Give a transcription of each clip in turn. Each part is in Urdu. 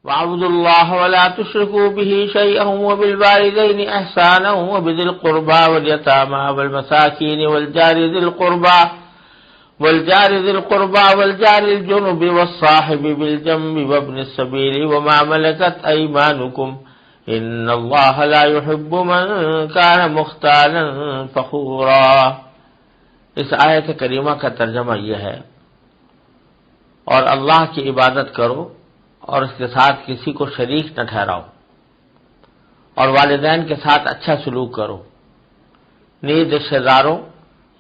وَاعْبُدُوا اللَّهَ وَلَا تُشْرِكُوا بِهِ شَيْئًا وَبِالْوَالِدَيْنِ إِحْسَانًا وَبِذِي الْقُرْبَى وَالْيَتَامَى وَالْمَسَاكِينِ وَالْجَارِ ذِي الْقُرْبَى وَالْجَارِ الْجُنُبِ وَالصَّاحِبِ بِالْجَنبِ وَابْنِ السَّبِيلِ وَمَا مَلَكَتْ أَيْمَانُكُمْ إِنَّ اللَّهَ لَا يُحِبُّ مَن كَانَ مُخْتَالًا فَخُورًا۔ اس آیت کریمہ کا ترجمہ یہ ہے، اور اللہ کی عبادت کرو اور اس کے ساتھ کسی کو شریک نہ ٹھہراؤ، اور والدین کے ساتھ اچھا سلوک کرو، نیز رشتہ داروں،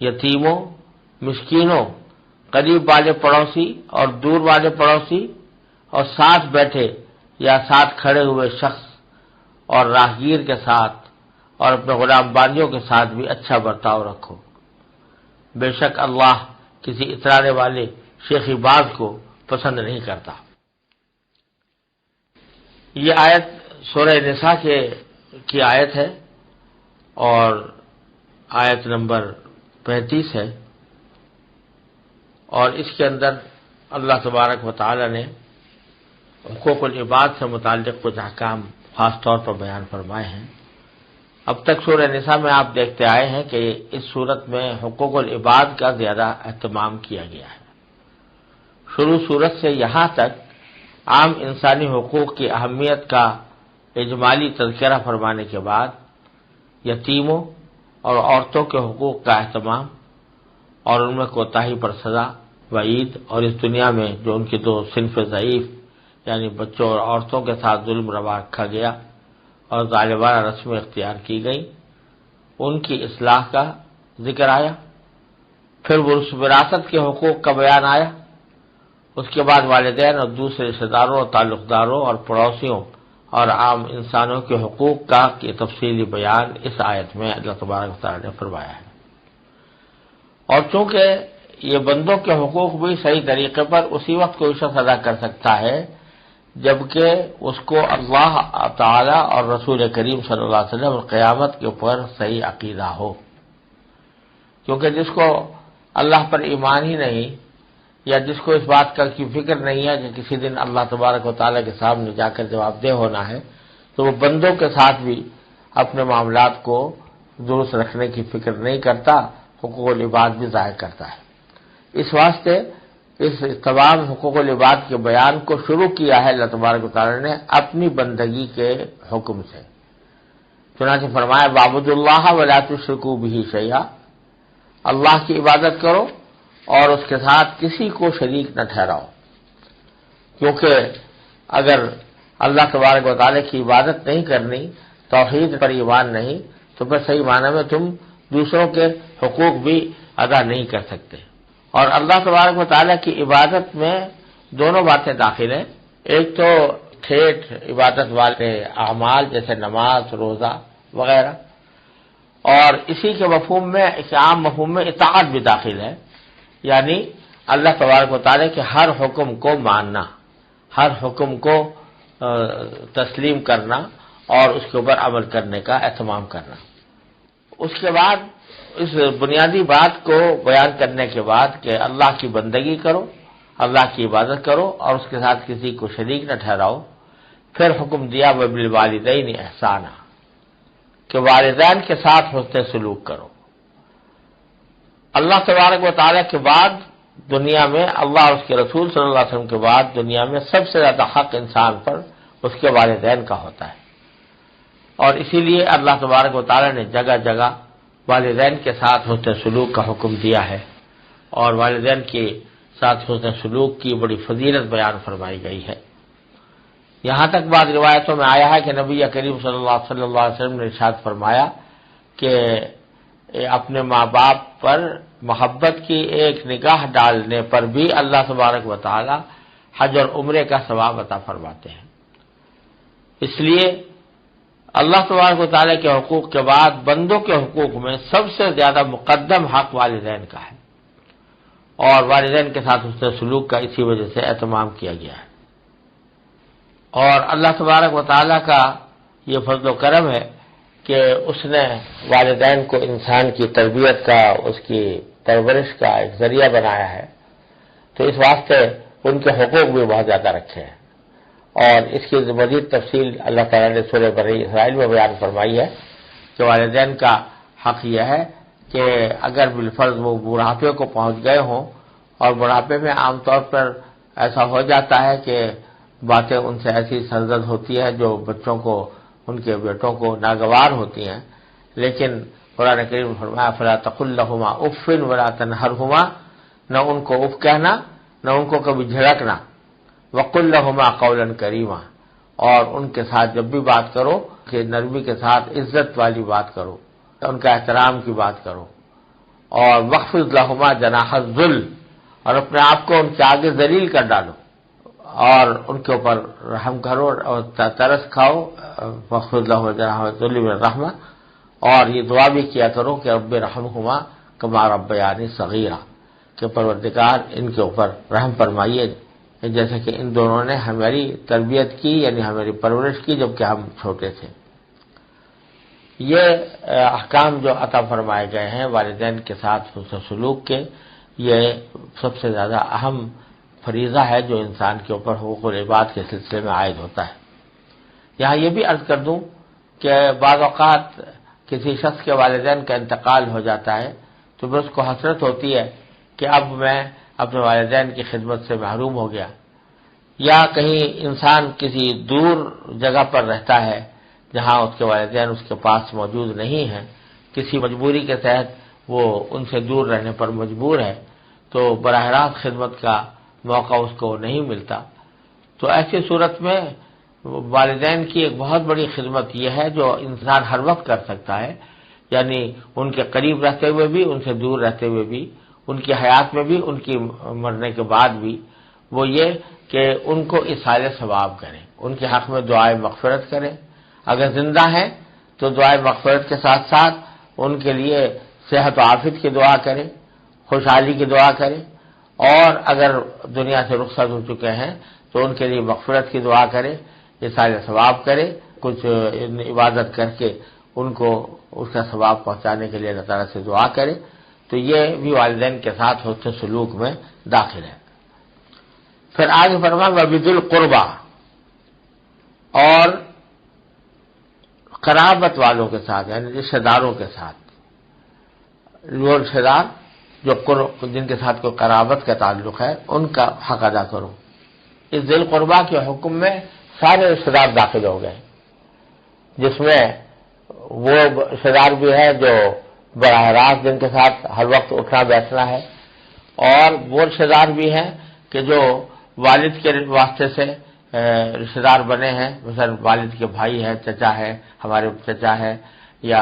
یتیموں، مسکینوں، قریب والے پڑوسی اور دور والے پڑوسی، اور ساتھ بیٹھے یا ساتھ کھڑے ہوئے شخص اور راہگیر کے ساتھ اور اپنے غلام باندیوں کے ساتھ بھی اچھا برتاؤ رکھو۔ بے شک اللہ کسی اترانے والے شیخی باز کو پسند نہیں کرتا۔ یہ آیت سورہ نساء کی آیت ہے اور آیت نمبر 35 ہے، اور اس کے اندر اللہ تبارک و تعالی نے حقوق العباد سے متعلق کچھ احکام خاص طور پر بیان فرمائے ہیں۔ اب تک سورہ نساء میں آپ دیکھتے آئے ہیں کہ اس صورت میں حقوق العباد کا زیادہ اہتمام کیا گیا ہے۔ شروع صورت سے یہاں تک عام انسانی حقوق کی اہمیت کا اجمالی تذکرہ فرمانے کے بعد یتیموں اور عورتوں کے حقوق کا اہتمام اور ان میں کوتاہی پر سزا، وعید، اور اس دنیا میں جو ان کی دو صنف ضعیف یعنی بچوں اور عورتوں کے ساتھ ظلم روا رکھا گیا اور ظالمانہ رسمیں اختیار کی گئیں، ان کی اصلاح کا ذکر آیا۔ پھر وراثت کے حقوق کا بیان آیا۔ اس کے بعد والدین اور دوسرے رشتہ داروں اور تعلق داروں اور پڑوسیوں اور عام انسانوں کے حقوق کا تفصیلی بیان اس آیت میں اللہ تبارک و تعالی نے فرمایا ہے۔ اور چونکہ یہ بندوں کے حقوق بھی صحیح طریقے پر اسی وقت کوئی شخص ادا کر سکتا ہے جبکہ اس کو اللہ تعالی اور رسول کریم صلی اللہ علیہ وسلم قیامت کے اوپر صحیح عقیدہ ہو، کیونکہ جس کو اللہ پر ایمان ہی نہیں یا جس کو اس بات کا کی فکر نہیں ہے کہ کسی دن اللہ تبارک و تعالی کے سامنے جا کر جواب دہ ہونا ہے، تو وہ بندوں کے ساتھ بھی اپنے معاملات کو درست رکھنے کی فکر نہیں کرتا، حقوق العباد بھی ضائع کرتا ہے۔ اس واسطے اس تمام حقوق العباد کے بیان کو شروع کیا ہے اللہ تبارک و تعالی نے اپنی بندگی کے حکم سے۔ چنانچہ فرمایا وَاعْبُدُوا اللَّهَ وَلَا تُشْرِكُوا بِهِ شَيْئًا، اللہ کی عبادت کرو اور اس کے ساتھ کسی کو شریک نہ ٹھہراؤ، کیونکہ اگر اللہ تبارک و تعالی کی عبادت نہیں کرنی، توحید پر ایمان نہیں، تو پھر صحیح معنی میں تم دوسروں کے حقوق بھی ادا نہیں کر سکتے۔ اور اللہ تبارک و تعالی کی عبادت میں دونوں باتیں داخل ہیں، ایک تو ٹھیٹ عبادت والے اعمال جیسے نماز، روزہ وغیرہ، اور اسی کے مفہوم میں اس عام مفہوم میں اطاعت بھی داخل ہے، یعنی اللہ تبارک و تعالی کے ہر حکم کو ماننا، ہر حکم کو تسلیم کرنا اور اس کے اوپر عمل کرنے کا اہتمام کرنا۔ اس کے بعد اس بنیادی بات کو بیان کرنے کے بعد کہ اللہ کی بندگی کرو، اللہ کی عبادت کرو اور اس کے ساتھ کسی کو شریک نہ ٹھہراؤ، پھر حکم دیا وَبِالْوَالِدَيْنِ إِحْسَانًا کہ والدین کے ساتھ حسن سلوک کرو۔ اللہ تبارک و تعالی کے بعد دنیا میں اللہ اور اس کے رسول صلی اللہ علیہ وسلم کے بعد دنیا میں سب سے زیادہ حق انسان پر اس کے والدین کا ہوتا ہے، اور اسی لیے اللہ تبارک و تعالی نے جگہ جگہ والدین کے ساتھ حسن سلوک کا حکم دیا ہے، اور والدین کے ساتھ حسن سلوک کی بڑی فضیلت بیان فرمائی گئی ہے۔ یہاں تک بعض روایتوں میں آیا ہے کہ نبی کریم صلی اللہ علیہ وسلم نے ارشاد فرمایا کہ اپنے ماں باپ پر محبت کی ایک نگاہ ڈالنے پر بھی اللہ تبارک و تعالی حج اور عمرے کا ثواب عطا فرماتے ہیں۔ اس لیے اللہ تبارک و تعالی کے حقوق کے بعد بندوں کے حقوق میں سب سے زیادہ مقدم حق والدین کا ہے، اور والدین کے ساتھ حسن سلوک کا اسی وجہ سے اہتمام کیا گیا ہے۔ اور اللہ تبارک و تعالی کا یہ فضل و کرم ہے کہ اس نے والدین کو انسان کی تربیت کا، اس کی پرورش کا ایک ذریعہ بنایا ہے، تو اس واسطے ان کے حقوق بھی بہت زیادہ رکھے ہیں، اور اس کی مزید تفصیل اللہ تعالیٰ نے سورہ بنی اسرائیل میں بیان فرمائی ہے کہ والدین کا حق یہ ہے کہ اگر بالفرض وہ بڑھاپے کو پہنچ گئے ہوں، اور بڑھاپے میں عام طور پر ایسا ہو جاتا ہے کہ باتیں ان سے ایسی سرزد ہوتی ہے جو بچوں کو، ان کے بیٹوں کو ناگوار ہوتی ہیں، لیکن قرآن کریم نے فرمایا فلا تقل لهما اف ولا تنهرهما، نہ ان کو اف کہنا، نہ ان کو کبھی جھڑکنا، وقل لهما قولا کریما، اور ان کے ساتھ جب بھی بات کرو کہ نرمی کے ساتھ عزت والی بات کرو، ان کا احترام کی بات کرو، اور واخفض لهما جناح الذل، اور اپنے آپ کو ان کے آگے ذلیل کر ڈالو اور ان کے اوپر رحم کرو اور ترس کھاؤ، واخفض لهما جناح الذل من الرحمہ، اور یہ دعا بھی کیا کرو کہ رب رحمہما کما ربیانی صغیرا، کہ پروردگار ان کے اوپر رحم فرمائیے جیسے کہ ان دونوں نے ہماری تربیت کی، یعنی ہماری پرورش کی جبکہ ہم چھوٹے تھے۔ یہ احکام جو عطا فرمائے گئے ہیں والدین کے ساتھ حسن سلوک کے، یہ سب سے زیادہ اہم فریضہ ہے جو انسان کے اوپر حقوق العباد کے سلسلے میں عائد ہوتا ہے۔ یہاں یہ بھی عرض کر دوں کہ بعض اوقات کسی شخص کے والدین کا انتقال ہو جاتا ہے تو پھر اس کو حسرت ہوتی ہے کہ اب میں اپنے والدین کی خدمت سے محروم ہو گیا، یا کہیں انسان کسی دور جگہ پر رہتا ہے جہاں اس کے والدین اس کے پاس موجود نہیں ہیں، کسی مجبوری کے تحت وہ ان سے دور رہنے پر مجبور ہے، تو براہ راست خدمت کا موقع اس کو نہیں ملتا، تو ایسی صورت میں والدین کی ایک بہت بڑی خدمت یہ ہے جو انسان ہر وقت کر سکتا ہے، یعنی ان کے قریب رہتے ہوئے بھی، ان سے دور رہتے ہوئے بھی، ان کی حیات میں بھی، ان کی مرنے کے بعد بھی، وہ یہ کہ ان کو ایصال ثواب کریں، ان کے حق میں دعائے مغفرت کریں، اگر زندہ ہیں تو دعائے مغفرت کے ساتھ ساتھ ان کے لیے صحت و عافیت کی دعا کریں، خوشحالی کی دعا کریں، اور اگر دنیا سے رخصت ہو چکے ہیں تو ان کے لیے مغفرت کی دعا کریں، ایصال ثواب کرے، کچھ عبادت کر کے ان کو اس کا ثواب پہنچانے کے لیے اللہ تعالیٰ سے دعا کرے، تو یہ بھی والدین کے ساتھ حسن سلوک میں داخل ہے۔ پھر آگے فرمایا وَبِذِي الْقُرْبَى، اور قرابت والوں کے ساتھ، یعنی رشتہ داروں کے ساتھ، وہ رشتہ دار جو جن کے ساتھ کوئی قرابت کا تعلق ہے ان کا حق ادا کرو۔ اس ذی القربیٰ کے حکم میں سارے رشتہ دار داخل ہو گئے، جس میں وہ رشتہ دار بھی ہے جو براہ راست جن کے ساتھ ہر وقت اٹھنا بیٹھنا ہے، اور وہ رشتہ دار بھی ہیں کہ جو والد کے واسطے سے رشتہ دار بنے ہیں، مثلا والد کے بھائی ہے، چچا ہے، ہمارے چچا ہے یا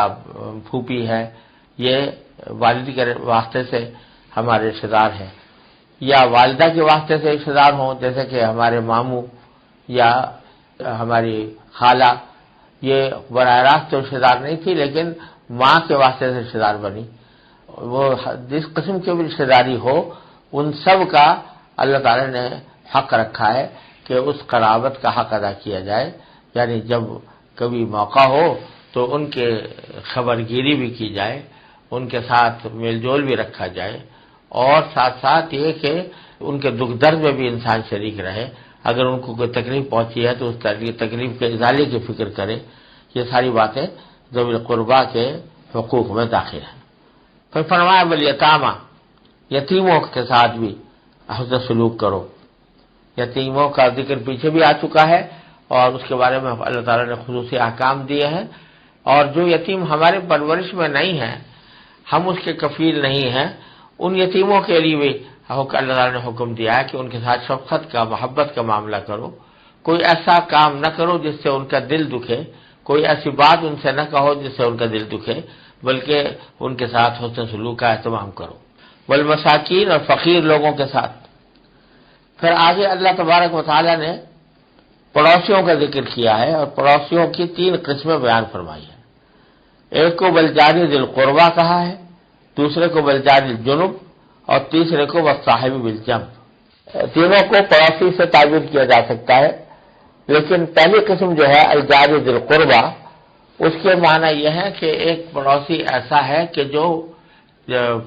پھوپھی ہے، یہ والد کے واسطے سے ہمارے رشتہ دار ہیں، یا والدہ کے واسطے سے رشتہ دار ہوں جیسے کہ ہمارے ماموں یا ہماری خالہ، یہ براہ راست تو رشتہ دار نہیں تھی لیکن ماں کے واسطے سے رشتہ دار بنی، وہ جس قسم کی بھی رشتہ داری ہو ان سب کا اللہ تعالی نے حق رکھا ہے کہ اس قرابت کا حق ادا کیا جائے، یعنی جب کبھی موقع ہو تو ان کے خبرگیری بھی کی جائے، ان کے ساتھ میل جول بھی رکھا جائے، اور ساتھ ساتھ یہ کہ ان کے دکھ درد میں بھی انسان شریک رہے، اگر ان کو کوئی تکلیف پہنچی ہے تو اس تکلیف کے ازالے کی فکر کرے، یہ ساری باتیں ذوی القربیٰ کے حقوق میں داخل ہیں۔ پھر فرمایا والیتامى، یتیموں کے ساتھ بھی حسن سلوک کرو۔ یتیموں کا ذکر پیچھے بھی آ چکا ہے اور اس کے بارے میں اللہ تعالیٰ نے خصوصی احکام دیے ہیں، اور جو یتیم ہمارے پرورش میں نہیں ہیں، ہم اس کے کفیل نہیں ہیں، ان یتیموں کے لیے بھی اللہ تعالیٰ نے حکم دیا ہے کہ ان کے ساتھ شفقت کا، محبت کا معاملہ کرو، کوئی ایسا کام نہ کرو جس سے ان کا دل دکھے، کوئی ایسی بات ان سے نہ کہو جس سے ان کا دل دکھے، بلکہ ان کے ساتھ حسن سلوک کا اہتمام کرو۔ والمساکین، اور فقیر لوگوں کے ساتھ۔ پھر آگے اللہ تبارک و تعالی نے پڑوسیوں کا ذکر کیا ہے، اور پڑوسیوں کی 3 قسمیں بیان فرمائی ہیں۔ ایک کو بالجار ذی القربیٰ کہا ہے، دوسرے کو بالجار الجنب، اور تیسرے کو والصاحب بالجنب۔ تینوں کو پڑوسی سے تعبیر کیا جا سکتا ہے، لیکن پہلی قسم جو ہے الجار ذی القربیٰ، اس کے معنی یہ ہے کہ ایک پڑوسی ایسا ہے کہ جو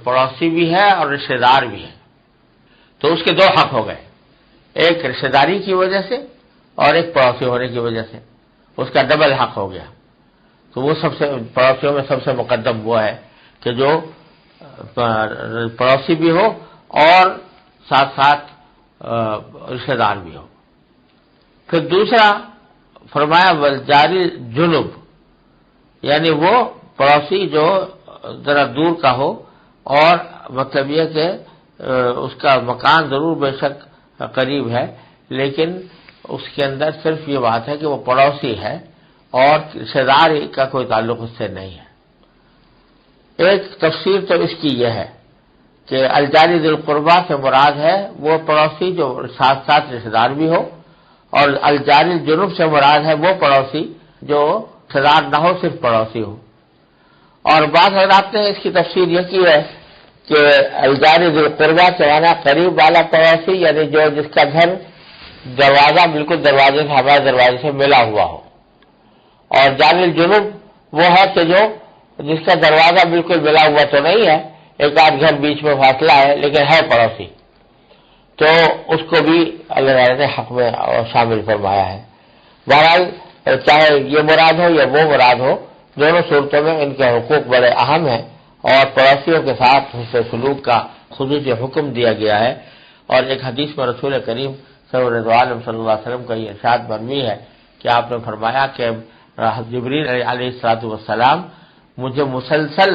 پڑوسی بھی ہے اور رشتہ دار بھی ہے، تو اس کے 2 حق ہو گئے، ایک رشتہ داری کی وجہ سے اور ایک پڑوسی ہونے کی وجہ سے اس کا ڈبل حق ہو گیا. تو وہ سب سے پڑوسیوں میں سب سے مقدم وہ ہے کہ جو پڑوسی بھی ہو اور ساتھ ساتھ رشتہ دار بھی ہو. پھر دوسرا فرمایا والجاری جنب، یعنی وہ پڑوسی جو ذرا دور کا ہو اور مطلب یہ کہ اس کا مکان ضرور بے شک قریب ہے، لیکن اس کے اندر صرف یہ بات ہے کہ وہ پڑوسی ہے اور رشتہ دار کا کوئی تعلق اس سے نہیں ہے. ایک تفسیر تو اس کی یہ ہے کہ الجاری ذی القربہ سے مراد ہے وہ پڑوسی جو ساتھ ساتھ رشتہ دار بھی ہو، اور الجاری الجنوب سے مراد ہے وہ پڑوسی جو رشتہ دار نہ ہو، صرف پڑوسی ہو. اور بعض حضرات نے اس کی تفسیر یہ کی ہے کہ الجاری ذی القربہ سے معنی قریب والا پڑوسی، یعنی جو جس کا گھر دروازہ بالکل دروازے سے ہمارے دروازے سے ملا ہوا ہو، اور جاری الجنوب وہ ہے کہ جو جس کا دروازہ بالکل ملا ہوا تو نہیں ہے، ایک آدھ گھر بیچ میں فاصلہ ہے لیکن ہے پڑوسی، تو اس کو بھی اللہ تعالیٰ نے حق میں شامل فرمایا ہے. بہرحال چاہے یہ مراد ہو یا وہ مراد ہو، دونوں صورتوں میں ان کے حقوق بڑے اہم ہیں، اور پڑوسیوں کے ساتھ حسن سلوک کا خصوصی حکم دیا گیا ہے. اور ایک حدیث میں رسول کریم صلی اللہ علیہ وسلم کا یہ ارشاد مروی ہے کہ آپ نے فرمایا کہ جبریل علیہ السلام مجھے مسلسل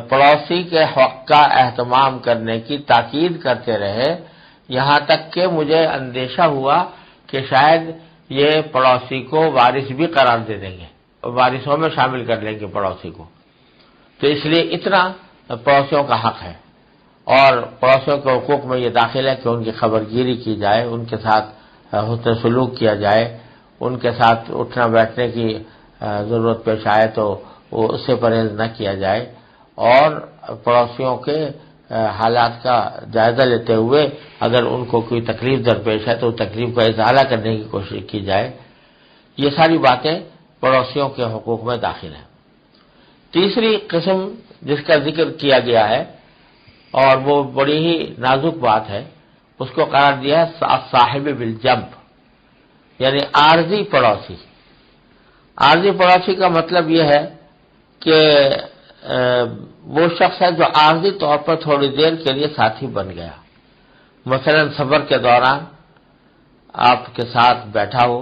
پڑوسی کے حق کا اہتمام کرنے کی تاکید کرتے رہے، یہاں تک کہ مجھے اندیشہ ہوا کہ شاید یہ پڑوسی کو وارث بھی قرار دے دیں گے، وارثوں میں شامل کر لیں گے پڑوسی کو. تو اس لیے اتنا پڑوسیوں کا حق ہے، اور پڑوسیوں کے حقوق میں یہ داخل ہے کہ ان کی خبر گیری کی جائے، ان کے ساتھ حسن سلوک کیا جائے، ان کے ساتھ اٹھنا بیٹھنے کی ضرورت پیش آئے تو اس سے پرہیز نہ کیا جائے، اور پڑوسیوں کے حالات کا جائزہ لیتے ہوئے اگر ان کو کوئی تکلیف درپیش ہے تو تکلیف کا ازالہ کرنے کی کوشش کی جائے. یہ ساری باتیں پڑوسیوں کے حقوق میں داخل ہیں. تیسری قسم جس کا ذکر کیا گیا ہے اور وہ بڑی ہی نازک بات ہے، اس کو قرار دیا ہے صاحب بالجنب، یعنی عارضی پڑوسی. عارضی پڑوسی کا مطلب یہ ہے کہ وہ شخص ہے جو عارضی طور پر تھوڑی دیر کے لیے ساتھی بن گیا. مثلا سفر کے دوران آپ کے ساتھ بیٹھا ہو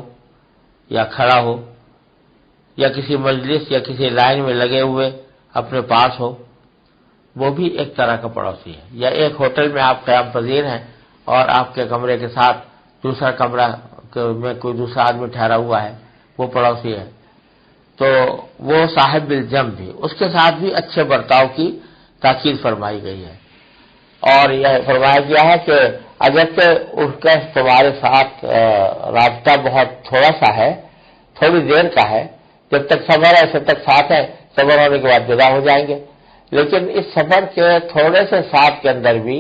یا کھڑا ہو، یا کسی مجلس یا کسی لائن میں لگے ہوئے اپنے پاس ہو، وہ بھی ایک طرح کا پڑوسی ہے. یا ایک ہوٹل میں آپ قیام پذیر ہیں اور آپ کے کمرے کے ساتھ دوسرا کمرہ میں کوئی دوسرا آدمی ٹھہرا ہوا ہے، وہ پڑوسی ہے. تو وہ صاحب بالجنب بھی، اس کے ساتھ بھی اچھے برتاؤ کی تاکید فرمائی گئی ہے. اور یہ فرمایا گیا ہے کہ اگرچہ اس کا تمہارے ساتھ رابطہ بہت تھوڑا سا ہے، تھوڑی دیر کا ہے، جب تک سفر ہے جب تک ساتھ ہے، سفر ہونے کے بعد جدا ہو جائیں گے، لیکن اس سفر کے تھوڑے سے ساتھ کے اندر بھی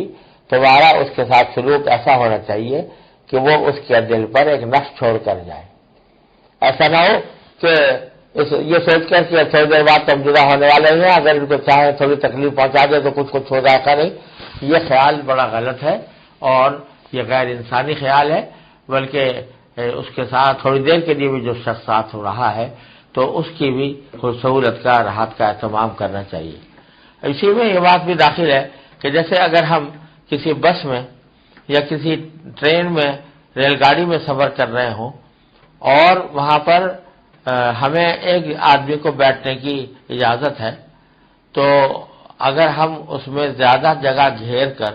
تمہارا اس کے ساتھ سلوک ایسا ہونا چاہیے کہ وہ اس کے دل پر ایک نقش چھوڑ کر جائے. ایسا نہ ہو کہ یہ سوچ کر کہ تھوڑی دیر بعد تم جدا ہونے والے ہیں، اگر ان کو چاہے تھوڑی تکلیف پہنچا دے تو کچھ ہو جائے گا نہیں. یہ خیال بڑا غلط ہے اور یہ غیر انسانی خیال ہے، بلکہ اس کے ساتھ تھوڑی دیر کے لیے بھی جو شخص ساتھ ہو رہا ہے تو اس کی بھی سہولت کا راحت کا اہتمام کرنا چاہیے. اسی میں یہ بات بھی داخل ہے کہ جیسے اگر ہم کسی بس میں یا کسی ٹرین میں ریل گاڑی میں سفر کر رہے ہوں اور وہاں پر ہمیں ایک آدمی کو بیٹھنے کی اجازت ہے، تو اگر ہم اس میں زیادہ جگہ گھیر کر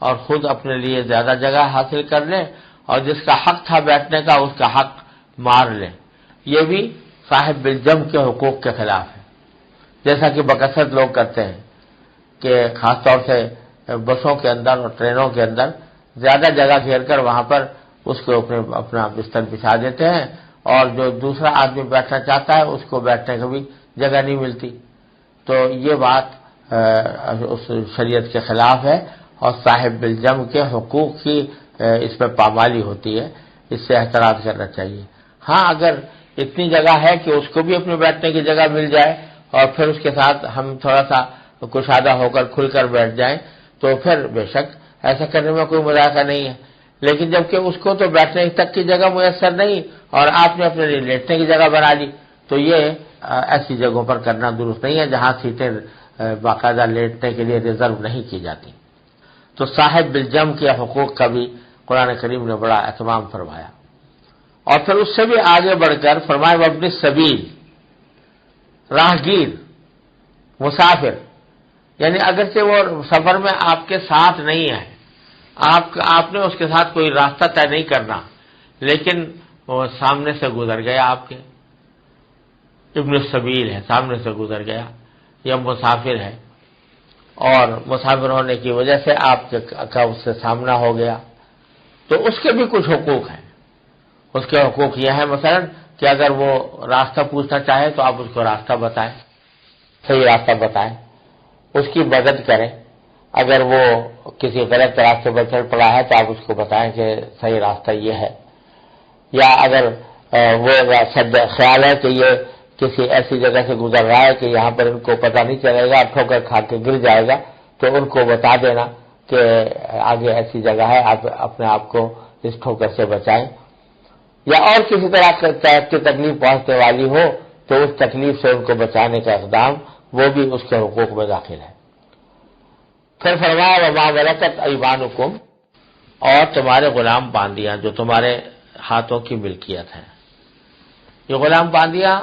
اور خود اپنے لیے زیادہ جگہ حاصل کر لیں اور جس کا حق تھا بیٹھنے کا اس کا حق مار لیں، یہ بھی صاحب بالجنب کے حقوق کے خلاف ہے. جیسا کہ بکثرت لوگ کرتے ہیں کہ خاص طور سے بسوں کے اندر اور ٹرینوں کے اندر زیادہ جگہ گھیر کر وہاں پر اس کو اپنا بستر بچھا دیتے ہیں، اور جو دوسرا آدمی بیٹھنا چاہتا ہے اس کو بیٹھنے کی بھی جگہ نہیں ملتی. تو یہ بات اس شریعت کے خلاف ہے اور صاحب بالجنب کے حقوق کی اس میں پامالی ہوتی ہے. اس سے احتراز کرنا چاہیے. ہاں اگر اتنی جگہ ہے کہ اس کو بھی اپنے بیٹھنے کی جگہ مل جائے اور پھر اس کے ساتھ ہم تھوڑا سا کشادہ ہو کر کھل کر بیٹھ جائیں تو پھر بے شک ایسا کرنے میں کوئی مذاقہ نہیں ہے. لیکن جبکہ اس کو تو بیٹھنے تک کی جگہ میسر نہیں اور آپ نے اپنے لیے لیٹنے کی جگہ بنا لی، تو یہ ایسی جگہوں پر کرنا درست نہیں ہے جہاں سیٹیں باقاعدہ لیٹنے کے لیے ریزرو نہیں کی جاتی۔ تو صاحب بالجم کے حقوق کا بھی قرآن کریم نے بڑا اہتمام فرمایا، اور پھر اس سے بھی آگے بڑھ کر فرمایا وابن السبیل، راہگیر، مسافر، یعنی اگرچہ وہ سفر میں آپ کے ساتھ نہیں ہے، آپ نے اس کے ساتھ کوئی راستہ طے نہیں کرنا، لیکن وہ سامنے سے گزر گیا، آپ کے ابن السبیل ہے، سامنے سے گزر گیا، یا مسافر ہے، اور مسافر ہونے کی وجہ سے آپ کا اس سے سامنا ہو گیا، تو اس کے بھی کچھ حقوق ہیں۔ اس کے حقوق یہ ہیں مثلا کہ اگر وہ راستہ پوچھنا چاہے تو آپ اس کو راستہ بتائیں، صحیح راستہ بتائیں، اس کی مدد کریں، اگر وہ کسی غلط راستے پر چل پڑا ہے تو آپ اس کو بتائیں کہ صحیح راستہ یہ ہے، یا اگر وہ خیال ہے کہ یہ کسی ایسی جگہ سے گزر رہا ہے کہ یہاں پر ان کو پتہ نہیں چلے گا، ٹھوکر کھا کے گر جائے گا، تو ان کو بتا دینا کہ آگے ایسی جگہ ہے، آپ اپنے آپ کو اس ٹھوکر سے بچائیں، یا اور کسی طرح کی تکلیف پہنچنے والی ہو تو اس تکلیف سے ان کو بچانے کا اقدام وہ بھی اس کے حقوق میں داخل ہے۔ پھر فرمایا وما ملکت ایمانکم، اور تمہارے غلام باندیاں جو تمہارے ہاتھوں کی ملکیت ہے۔ یہ غلام باندیاں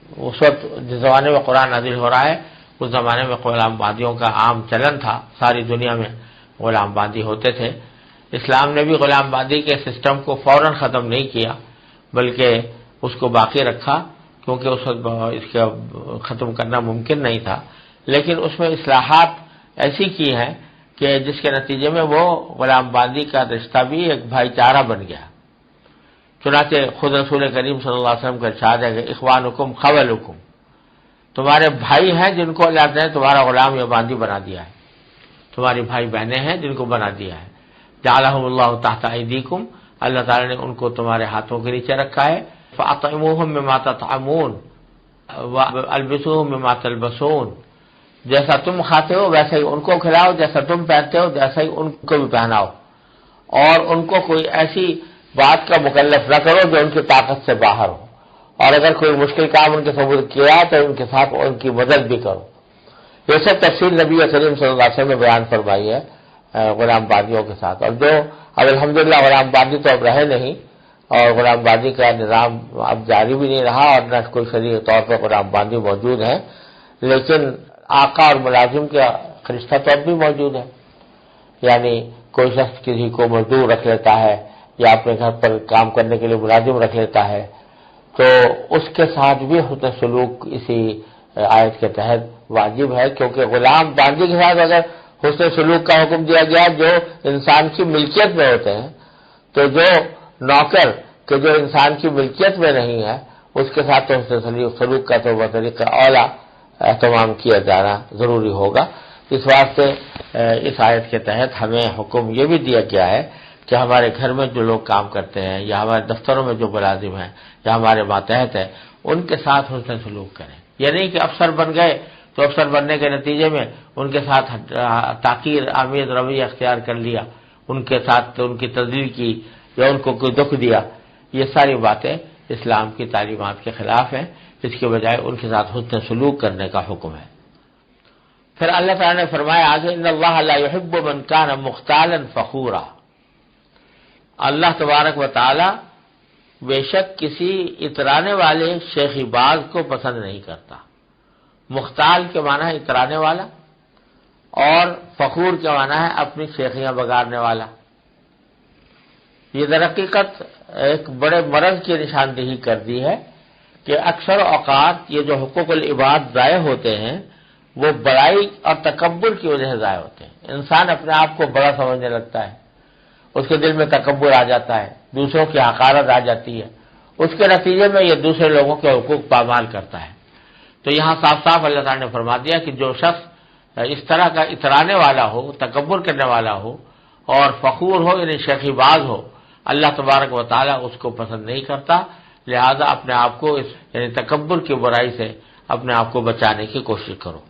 اس وقت جس زمانے میں قرآن نازل ہو رہا ہے اس زمانے میں غلام باندیوں کا عام چلن تھا، ساری دنیا میں غلام باندی ہوتے تھے۔ اسلام نے بھی غلام باندی کے سسٹم کو فوراً ختم نہیں کیا بلکہ اس کو باقی رکھا، کیونکہ اس وقت اس کا ختم کرنا ممکن نہیں تھا، لیکن اس میں اصلاحات ایسی کی ہیں کہ جس کے نتیجے میں وہ غلام باندی کا رشتہ بھی ایک بھائی چارہ بن گیا۔ چنانچہ خود رسول کریم صلی اللہ علیہ وسلم کا ارشاد ہے کہ اخوانکم خولکم، تمہارے بھائی ہیں جن کو اللہ نے تمہارا غلام یا باندی بنا دیا ہے، تمہاری بھائی بہنیں ہیں جن کو بنا دیا ہے۔ جعلہم اللہ تحت ایدیکم، اللہ تعالیٰ نے ان کو تمہارے ہاتھوں کے نیچے رکھا ہے۔ فاطعموہم مما تطعمون والبسوہم مما تلبسون، جیسا تم کھاتے ہو ویسا ہی ان کو کھلاؤ، جیسا تم پہنتے ہو ویسا ہی ان کو بھی پہناؤ، اور ان کو کوئی ایسی بات کا مکلف نہ کرو جو ان کی طاقت سے باہر ہو، اور اگر کوئی مشکل کام ان کے سبب کیا تو ان کے ساتھ ان کی مدد بھی کرو۔ یہ سب تفصیل نبی کریم صلی اللہ علیہ وسلم نے بیان فرمائی ہے غلام باندیوں کے ساتھ۔ اور جو اب الحمدللہ غلام باندی تو اب رہے نہیں، اور غلام باندی کا نظام اب جاری بھی نہیں رہا، اور نہ کوئی شرعی طور پر غلام باندی موجود ہے، لیکن آقا اور ملازم کا رشتہ تو اب بھی موجود ہے، یعنی کوئی شخص کسی کو مزدور رکھ لیتا ہے یا اپنے گھر پر کام کرنے کے لیے ملازم رکھ لیتا ہے، تو اس کے ساتھ بھی حسن سلوک اسی آیت کے تحت واجب ہے، کیونکہ غلام باندی کے ساتھ اگر حسن سلوک کا حکم دیا گیا جو انسان کی ملکیت میں ہوتے ہیں، تو جو نوکر کہ جو انسان کی ملکیت میں نہیں ہے اس کے ساتھ تو حسن سلوک کا تو بطریقہ اولا اہتمام کیا جانا ضروری ہوگا۔ اس واسطے اس آیت کے تحت ہمیں حکم یہ بھی دیا گیا ہے کہ ہمارے گھر میں جو لوگ کام کرتے ہیں یا ہمارے دفتروں میں جو ملازم ہیں یا ہمارے ماتحت ہیں ان کے ساتھ حسن سلوک کریں۔ یہ نہیں کہ افسر بن گئے تو افسر بننے کے نتیجے میں ان کے ساتھ تحقیر آمیز رویہ اختیار کر لیا، ان کے ساتھ ان کی تذلیل کی یا ان کو کوئی دکھ دیا، یہ ساری باتیں اسلام کی تعلیمات کے خلاف ہیں، اس کے بجائے ان کے ساتھ حسن سلوک کرنے کا حکم ہے۔ پھر اللہ تعالیٰ نے فرمایا آگے ان اللہ لا يحب من كان مختالا فخورا، اللہ تبارک و تعالی بے شک کسی اترانے والے شیخی باز کو پسند نہیں کرتا۔ مختال کے معنی ہے اترانے والا، اور فخور کے معنی ہے اپنی شیخیاں بگاڑنے والا۔ یہ در حقیقت ایک بڑے مرض کی نشاندہی کر دی ہے کہ اکثر اوقات یہ جو حقوق العباد ضائع ہوتے ہیں وہ بڑائی اور تکبر کی وجہ سے ضائع ہوتے ہیں۔ انسان اپنے آپ کو بڑا سمجھنے لگتا ہے، اس کے دل میں تکبر آ جاتا ہے، دوسروں کی حقارت آ جاتی ہے، اس کے نتیجے میں یہ دوسرے لوگوں کے حقوق پامال کرتا ہے۔ تو یہاں صاف صاف اللہ تعالیٰ نے فرما دیا کہ جو شخص اس طرح کا اترانے والا ہو، تکبر کرنے والا ہو اور فخور ہو یعنی شیخی باز ہو، اللہ تبارک و تعالیٰ اس کو پسند نہیں کرتا، لہذا اپنے آپ کو اس یعنی تکبر کی برائی سے اپنے آپ کو بچانے کی کوشش کرو۔